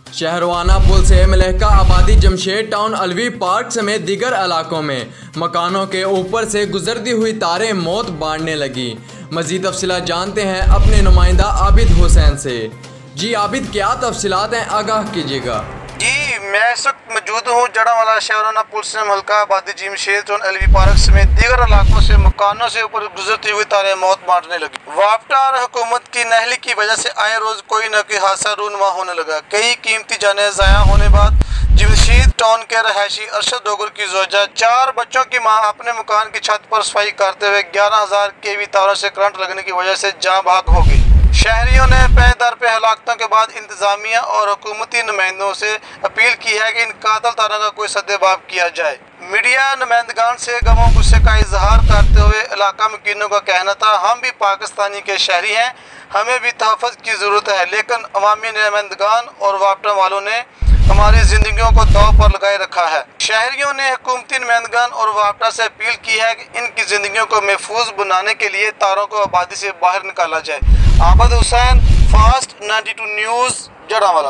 शहरवाना पुल से मलहका आबादी Jamshed town Alvi park समेत दीगर इलाकों में मकानों के ऊपर से गुजरती हुई तारें मौत बांटने लगी। मजीद तफसीलात जानते हैं अपने नुमाइंदा आबिद हुसैन से। जी आबिद, क्या तफसीलात हैं, आगाह कीजिएगा। जी, मैं इस वक्त मौजूद हूँ जड़ावाला शहराना पुल से हल्का आबादी जमशेद टाउन अलवी पार्क समेत दीगर इलाकों से मकानों से ऊपर गुजरती हुई तारें मौत बांटने लगी। वापटा और हुकूमत की नहली की वजह से आए रोज कोई न कोई हादसा रूनुमा होने लगा। कई कीमती जानें ज़ाया होने बाद जमशेद टाउन के रहायशी अरशद डोगर की जोजा 4 बच्चों की मां अपने मकान की छत पर सफाई करते हुए 11,000 केवी तारों से करंट लगने की वजह से जाँ भाग हो गई। शहरियों ने पे दर पे हलाकतों के बाद इंतजामिया और हुकूमती नुमाइंदों से अपील की है कि इन कातल तारों का कोई सद्देबाब किया जाए। मीडिया नुमाइंदगान से गमों गुस्से का इजहार करते हुए इलाका मकीनों का कहना था, हम भी पाकिस्तानी के शहरी हैं, हमें भी तहफ़्फ़ुज़ की ज़रूरत है, लेकिन अवामी नुमाइंदगान और वापटा वालों ने हमारी जिंदगियों को दाव पर लगाए रखा है। शहरियों ने हुकूमती नुमाइंदगान और वापटा से अपील की है कि इनकी जिंदगियों को महफूज बनाने के लिए तारों को आबादी से बाहर निकाला जाए। Abid Hussain, fast 92 news, Jaranwala.